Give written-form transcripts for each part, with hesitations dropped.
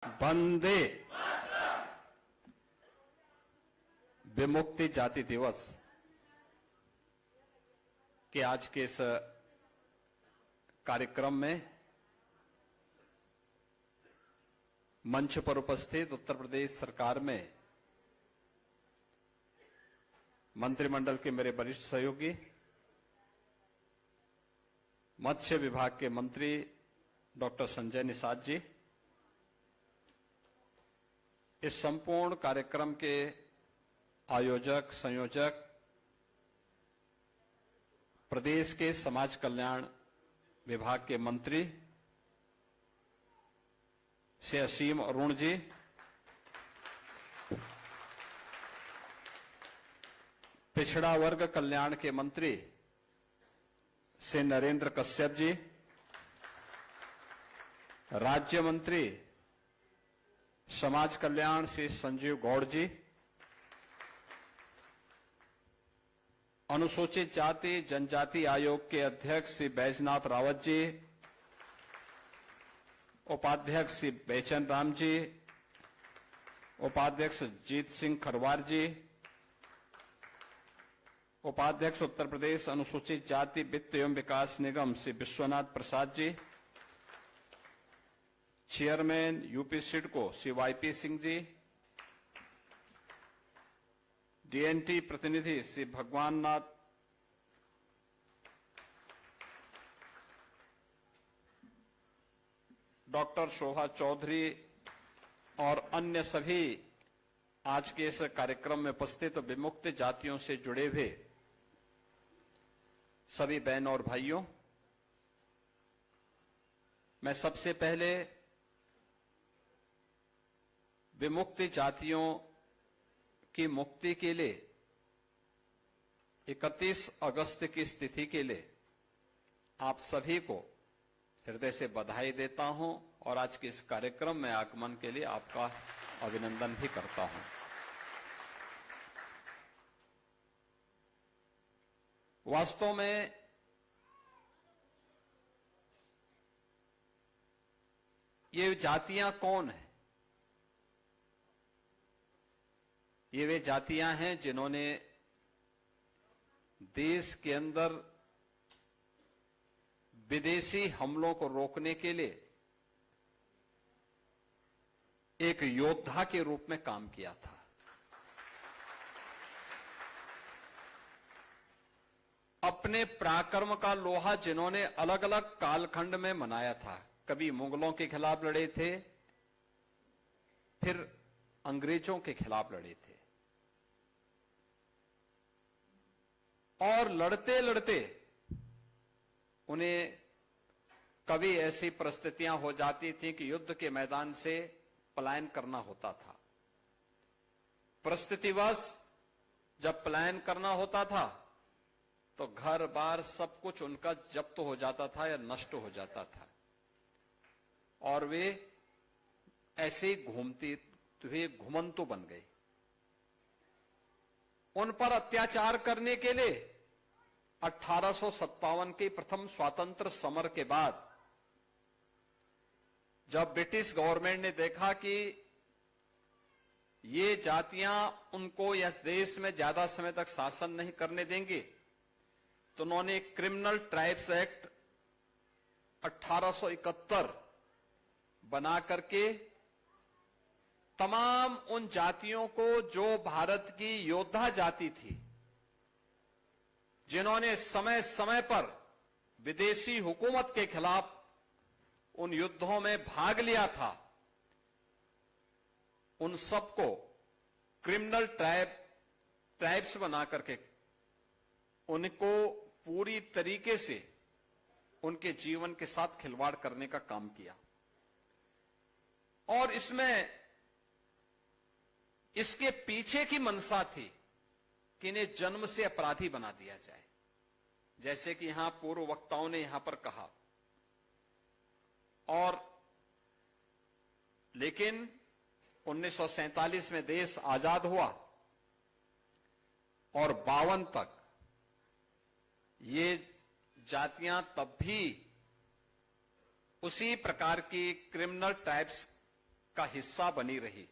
वंदे विमुक्ति जाति दिवस के आज के इस कार्यक्रम में मंच पर उपस्थित उत्तर प्रदेश सरकार में मंत्रिमंडल के मेरे वरिष्ठ सहयोगी, मत्स्य विभाग के मंत्री डॉक्टर संजय निषाद जी, इस संपूर्ण कार्यक्रम के आयोजक संयोजक, प्रदेश के समाज कल्याण विभाग के मंत्री श्री असीम अरुण जी, पिछड़ा वर्ग कल्याण के मंत्री श्री नरेंद्र कश्यप जी, राज्य मंत्री समाज कल्याण श्री संजीव गौड़ जी, अनुसूचित जाति जनजाति आयोग के अध्यक्ष श्री बैजनाथ रावत जी, उपाध्यक्ष श्री बेचन राम जी, उपाध्यक्ष जीत सिंह खरवार जी, उपाध्यक्ष उत्तर प्रदेश अनुसूचित जाति वित्त एवं विकास निगम Shri Vishwanath Prasad ji, chairman UP SIDCO Shri YP Singh ji, DNT प्रतिनिधि श्री भगवान नाथ, डॉक्टर शोभा चौधरी और अन्य सभी आज के इस कार्यक्रम में उपस्थित विमुक्त जातियों से जुड़े हुए सभी बहनों और भाइयों, मैं सबसे पहले विमुक्त जातियों की मुक्ति के लिए 31 अगस्त की स्थिति के लिए आप सभी को हृदय से बधाई देता हूं और आज के इस कार्यक्रम में आगमन के लिए आपका अभिनंदन भी करता हूं। वास्तव में ये जातियां कौन है? ये वे जातियां हैं जिन्होंने देश के अंदर विदेशी हमलों को रोकने के लिए एक योद्धा के रूप में काम किया था। अपने पराक्रम का लोहा जिन्होंने अलग अलग कालखंड में मनाया था, कभी मुगलों के खिलाफ लड़े थे, फिर अंग्रेजों के खिलाफ लड़े थे, और लड़ते लड़ते उन्हें कभी ऐसी परिस्थितियां हो जाती थी कि युद्ध के मैदान से पलायन करना होता था। परिस्थितिवश जब पलायन करना होता था तो घर बार सब कुछ उनका जब्त हो जाता था या नष्ट हो जाता था, और वे ऐसे घूमते हुए घुमंतु बन गए। उन पर अत्याचार करने के लिए 1857 के प्रथम स्वातंत्र समर के बाद जब ब्रिटिश गवर्नमेंट ने देखा कि ये जातियां उनको इस देश में ज्यादा समय तक शासन नहीं करने देंगे, तो उन्होंने क्रिमिनल ट्राइब्स एक्ट 1871 बना करके तमाम उन जातियों को जो भारत की योद्धा जाति थी, जिन्होंने समय समय पर विदेशी हुकूमत के खिलाफ उन युद्धों में भाग लिया था, उन सबको क्रिमिनल ट्राइब्स बना करके उनको पूरी तरीके से उनके जीवन के साथ खिलवाड़ करने का काम किया। और इसके पीछे की मंशा थी कि इन्हें जन्म से अपराधी बना दिया जाए, जैसे कि यहां पूर्व वक्ताओं ने यहां पर कहा। और लेकिन 1947 में देश आजाद हुआ और 52 तक ये जातियां तब भी उसी प्रकार की क्रिमिनल टाइप्स का हिस्सा बनी रही।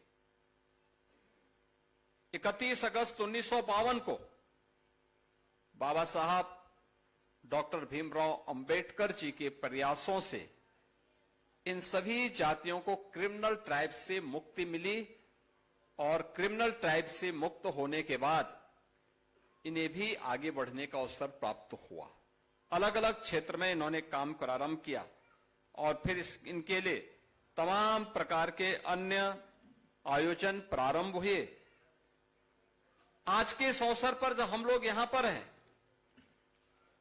31 अगस्त 1952 को बाबा साहब डॉक्टर भीमराव अंबेडकर जी के प्रयासों से इन सभी जातियों को क्रिमिनल ट्राइब से मुक्ति मिली और क्रिमिनल ट्राइब से मुक्त होने के बाद इन्हें भी आगे बढ़ने का अवसर प्राप्त हुआ। अलग अलग क्षेत्र में इन्होंने काम प्रारंभ किया और फिर इनके लिए तमाम प्रकार के अन्य आयोजन प्रारंभ हुए। आज के इस अवसर पर जब हम लोग यहां पर हैं,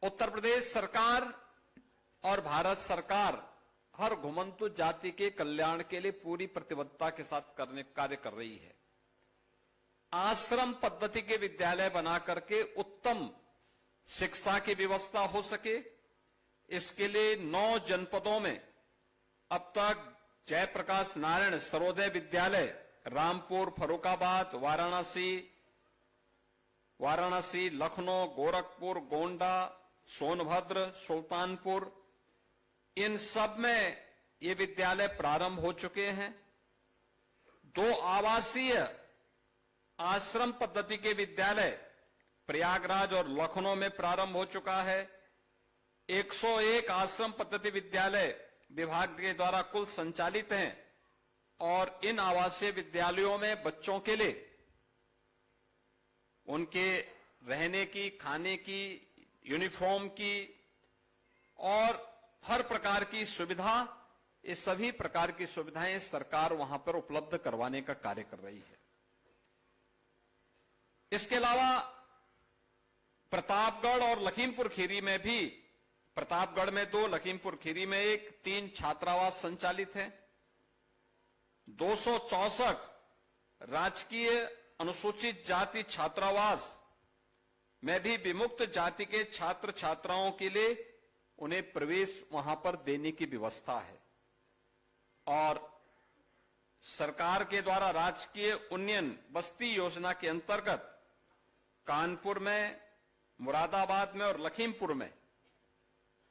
उत्तर प्रदेश सरकार और भारत सरकार हर घुमंतु जाति के कल्याण के लिए पूरी प्रतिबद्धता के साथ कार्य कर रही है। आश्रम पद्धति के विद्यालय बना करके उत्तम शिक्षा की व्यवस्था हो सके, इसके लिए 9 जनपदों में अब तक जयप्रकाश नारायण सर्वोदय विद्यालय, रामपुर, फर्रुखाबाद, वाराणसी, लखनऊ, गोरखपुर, गोंडा, सोनभद्र, सुल्तानपुर, इन सब में ये विद्यालय प्रारंभ हो चुके हैं। 2 आवासीय आश्रम पद्धति के विद्यालय प्रयागराज और लखनऊ में प्रारंभ हो चुका है। 101 आश्रम पद्धति विद्यालय विभाग के द्वारा कुल संचालित हैं और इन आवासीय विद्यालयों में बच्चों के लिए उनके रहने की, खाने की, यूनिफॉर्म की और हर प्रकार की सुविधा, ये सभी प्रकार की सुविधाएं सरकार वहां पर उपलब्ध करवाने का कार्य कर रही है। इसके अलावा प्रतापगढ़ और लखीमपुर खीरी में भी, प्रतापगढ़ में 2, लखीमपुर खीरी में 1, 3 छात्रावास संचालित हैं। 264 राजकीय अनुसूचित जाति छात्रावास में भी विमुक्त जाति के छात्र छात्राओं के लिए उन्हें प्रवेश वहां पर देने की व्यवस्था है। और सरकार के द्वारा राजकीय उन्नयन बस्ती योजना के अंतर्गत कानपुर में, मुरादाबाद में और लखीमपुर में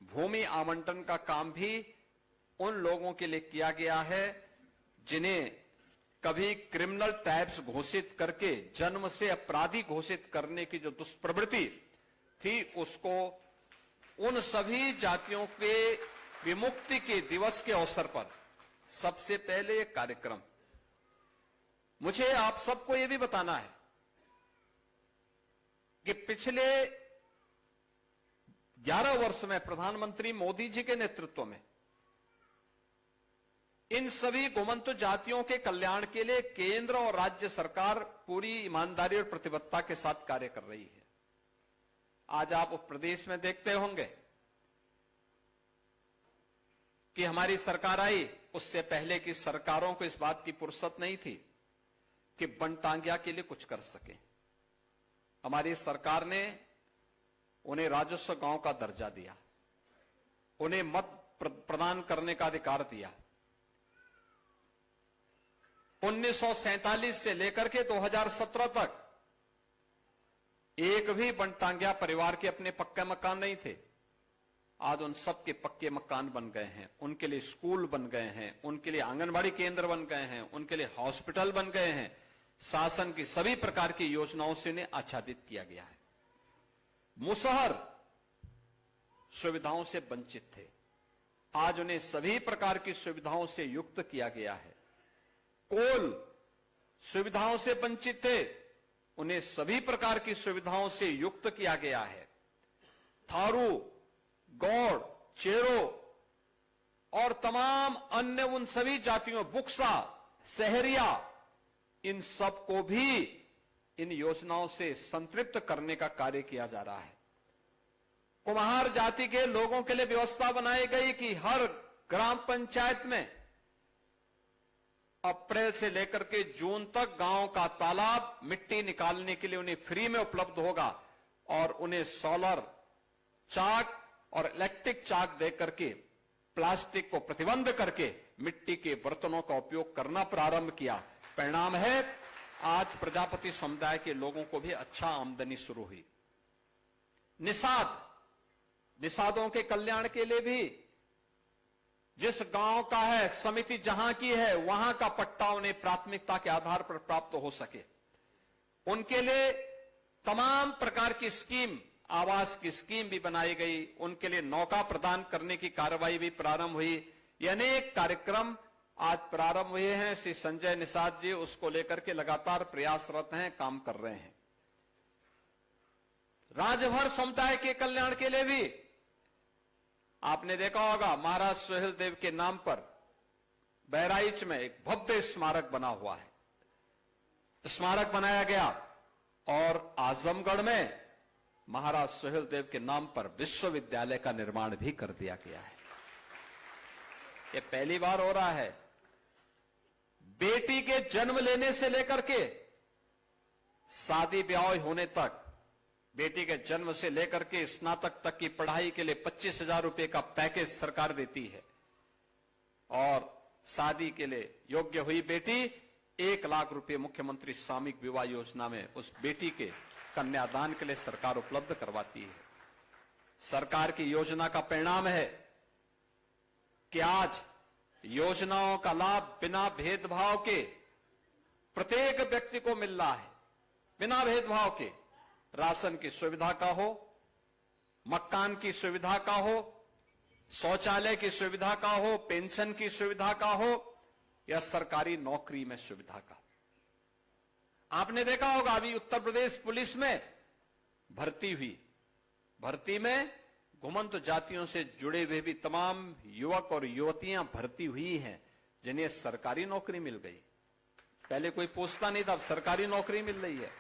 भूमि आवंटन का काम भी उन लोगों के लिए किया गया है जिन्हें कभी क्रिमिनल ट्राइब्स घोषित करके जन्म से अपराधी घोषित करने की जो दुष्प्रवृत्ति थी, उसको उन सभी जातियों के विमुक्ति के दिवस के अवसर पर सबसे पहले एक कार्यक्रम, मुझे आप सबको यह भी बताना है कि पिछले 11 वर्ष में प्रधानमंत्री मोदी जी के नेतृत्व में इन सभी घुमंतु जातियों के कल्याण के लिए केंद्र और राज्य सरकार पूरी ईमानदारी और प्रतिबद्धता के साथ कार्य कर रही है। आज आप उस प्रदेश में देखते होंगे कि हमारी सरकार आई, उससे पहले की सरकारों को इस बात की फुर्सत नहीं थी कि बनटांगिया के लिए कुछ कर सके। हमारी सरकार ने उन्हें राजस्व गांव का दर्जा दिया, उन्हें मत प्रदान करने का अधिकार दिया। 1947 से लेकर के 2017 तक एक भी बनटांगिया परिवार के अपने पक्के मकान नहीं थे। आज उन सबके पक्के मकान बन गए हैं, उनके लिए स्कूल बन गए हैं, उनके लिए आंगनबाड़ी केंद्र बन गए हैं, उनके लिए हॉस्पिटल बन गए हैं। शासन की सभी प्रकार की योजनाओं से उन्हें आच्छादित किया गया है। मुसहर सुविधाओं से वंचित थे, आज उन्हें सभी प्रकार की सुविधाओं से युक्त किया गया है। कोल सुविधाओं से वंचित थे, उन्हें सभी प्रकार की सुविधाओं से युक्त किया गया है। थारू, गौड़, चेरो और तमाम अन्य उन सभी जातियों, बुक्सा, सहरिया, इन सब को भी इन योजनाओं से संतृप्त करने का कार्य किया जा रहा है। कुम्हार जाति के लोगों के लिए व्यवस्था बनाई गई कि हर ग्राम पंचायत में अप्रैल से लेकर के जून तक गांव का तालाब मिट्टी निकालने के लिए उन्हें फ्री में उपलब्ध होगा और उन्हें सोलर चाक और इलेक्ट्रिक चाक दे करके प्लास्टिक को प्रतिबंध करके मिट्टी के बर्तनों का उपयोग करना प्रारंभ किया। परिणाम है आज प्रजापति समुदाय के लोगों को भी अच्छा आमदनी शुरू हुई। निषादों के कल्याण के लिए भी जिस गांव का है, समिति जहां की है, वहां का पट्टा उन्हें प्राथमिकता के आधार पर प्राप्त हो सके। उनके लिए तमाम प्रकार की स्कीम, आवास की स्कीम भी बनाई गई, उनके लिए नौका प्रदान करने की कार्रवाई भी प्रारंभ हुई। ये अनेक कार्यक्रम आज प्रारंभ हुए हैं। श्री संजय निषाद जी उसको लेकर के लगातार प्रयासरत हैं, काम कर रहे हैं। राजभर समुदाय के कल्याण के लिए भी आपने देखा होगा, महाराज सुहेल देव के नाम पर बहराइच में एक भव्य स्मारक बना हुआ है, स्मारक बनाया गया। और आजमगढ़ में महाराज सुहेल देव के नाम पर विश्वविद्यालय का निर्माण भी कर दिया गया है। ये पहली बार हो रहा है। बेटी के जन्म लेने से लेकर के शादी ब्याह होने तक, बेटी के जन्म से लेकर के स्नातक तक की पढ़ाई के लिए 25,000 रुपए का पैकेज सरकार देती है। और शादी के लिए योग्य हुई बेटी 1 लाख रुपए मुख्यमंत्री सामूहिक विवाह योजना में उस बेटी के कन्यादान के लिए सरकार उपलब्ध करवाती है। सरकार की योजना का परिणाम है कि आज योजनाओं का लाभ बिना भेदभाव के प्रत्येक व्यक्ति को मिल रहा है, बिना भेदभाव के। राशन की सुविधा का हो, मकान की सुविधा का हो, शौचालय की सुविधा का हो, पेंशन की सुविधा का हो, या सरकारी नौकरी में सुविधा का। आपने देखा होगा अभी उत्तर प्रदेश पुलिस में भर्ती हुई, भर्ती में घुमंत जातियों से जुड़े हुए भी तमाम युवक और युवतियां भर्ती हुई हैं, जिन्हें सरकारी नौकरी मिल गई। पहले कोई पूछता नहीं था, अब सरकारी नौकरी मिल रही है।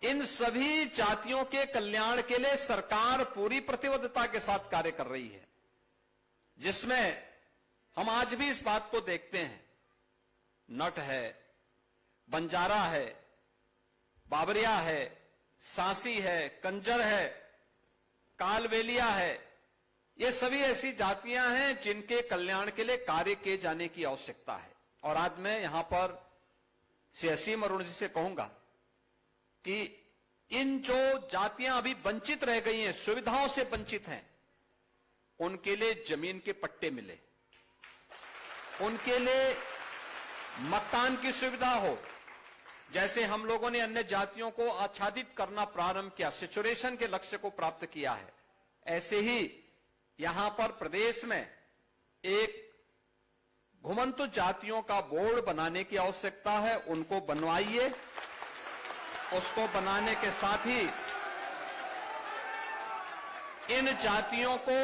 इन सभी जातियों के कल्याण के लिए सरकार पूरी प्रतिबद्धता के साथ कार्य कर रही है, जिसमें हम आज भी इस बात को देखते हैं। नट है, बंजारा है, बाबरिया है, सांसी है, कंजर है, कालवेलिया है, ये सभी ऐसी जातियां हैं जिनके कल्याण के लिए कार्य किए जाने की आवश्यकता है। और आज मैं यहां पर श्री असीम अरुण जी से कहूंगा कि इन जो जातियां अभी वंचित रह गई हैं, सुविधाओं से वंचित हैं, उनके लिए जमीन के पट्टे मिले, उनके लिए मकान की सुविधा हो। जैसे हम लोगों ने अन्य जातियों को आच्छादित करना प्रारंभ किया, सिचुएशन के लक्ष्य को प्राप्त किया है, ऐसे ही यहां पर प्रदेश में एक घुमंतु जातियों का बोर्ड बनाने की आवश्यकता है। उनको बनवाइए। उसको बनाने के साथ ही इन जातियों को,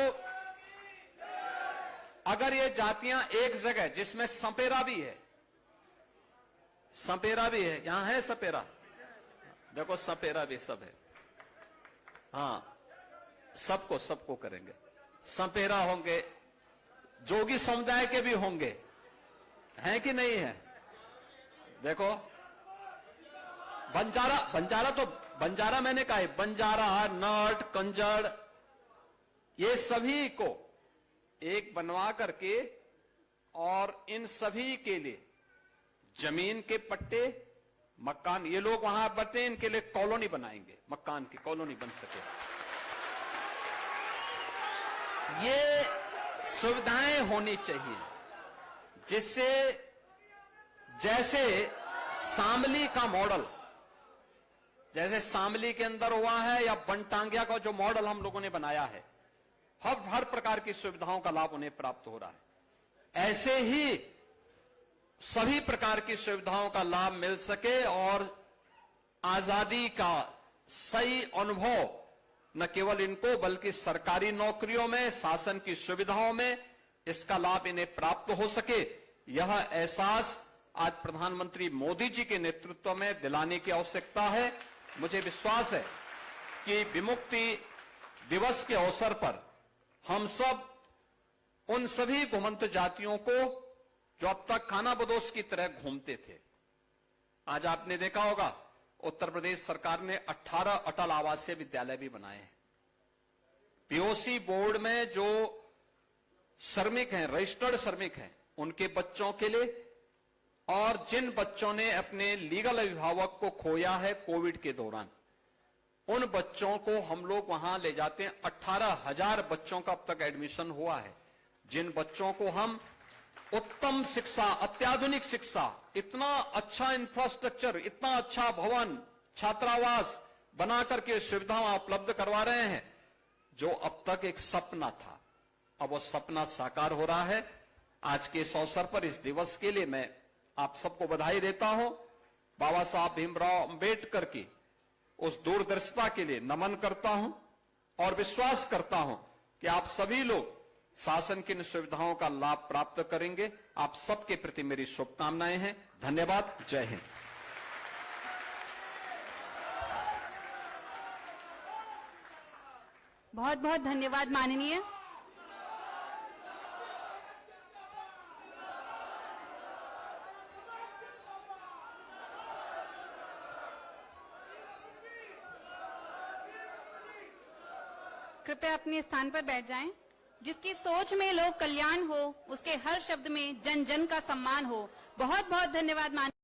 अगर ये जातियां एक जगह, जिसमें सपेरा भी है, सपेरा भी है, यहां है सपेरा, देखो सपेरा भी सब है, हाँ, सबको करेंगे। सपेरा होंगे, जोगी समुदाय के भी होंगे, हैं कि नहीं है? देखो बंजारा मैंने कहा है, बंजारा, नट, कंजर, ये सभी को एक बनवा करके और इन सभी के लिए जमीन के पट्टे, मकान, ये लोग वहां बटे, इनके लिए कॉलोनी बनाएंगे, मकान की कॉलोनी बन सके। ये सुविधाएं होनी चाहिए, जिससे जैसे शामली का मॉडल, जैसे शामली के अंदर हुआ है, या बनटांगिया का जो मॉडल हम लोगों ने बनाया है, हर प्रकार की सुविधाओं का लाभ उन्हें प्राप्त हो रहा है। ऐसे ही सभी प्रकार की सुविधाओं का लाभ मिल सके और आजादी का सही अनुभव न केवल इनको बल्कि सरकारी नौकरियों में, शासन की सुविधाओं में इसका लाभ इन्हें प्राप्त हो सके, यह एहसास आज प्रधानमंत्री मोदी जी के नेतृत्व में दिलाने की आवश्यकता है। मुझे विश्वास है कि विमुक्ति दिवस के अवसर पर हम सब उन सभी घुमंत जातियों को जो अब तक खानाबदोश की तरह घूमते थे, आज आपने देखा होगा उत्तर प्रदेश सरकार ने 18 अटल आवासीय विद्यालय भी बनाए हैं। पीओसी बोर्ड में जो श्रमिक हैं, रजिस्टर्ड श्रमिक हैं, उनके बच्चों के लिए, और जिन बच्चों ने अपने लीगल अभिभावक को खोया है कोविड के दौरान, उन बच्चों को हम लोग वहां ले जाते हैं। 18,000 बच्चों का अब तक एडमिशन हुआ है, जिन बच्चों को हम उत्तम शिक्षा, अत्याधुनिक शिक्षा, इतना अच्छा इंफ्रास्ट्रक्चर, इतना अच्छा भवन, छात्रावास बना करके सुविधाएं उपलब्ध करवा रहे हैं, जो अब तक एक सपना था, अब वो सपना साकार हो रहा है। आज के इस अवसर पर, इस दिवस के लिए मैं आप सबको बधाई देता हूं। बाबा साहब भीमराव अंबेडकर की उस दूरदर्शिता के लिए नमन करता हूं और विश्वास करता हूं कि आप सभी लोग शासन की इन सुविधाओं का लाभ प्राप्त करेंगे। आप सबके प्रति मेरी शुभकामनाएं हैं। धन्यवाद। जय हिंद। बहुत बहुत धन्यवाद माननीय। कृपया अपने स्थान पर बैठ जाएं। जिसकी सोच में लोक कल्याण हो, उसके हर शब्द में जन जन का सम्मान हो। बहुत बहुत धन्यवाद माननीय।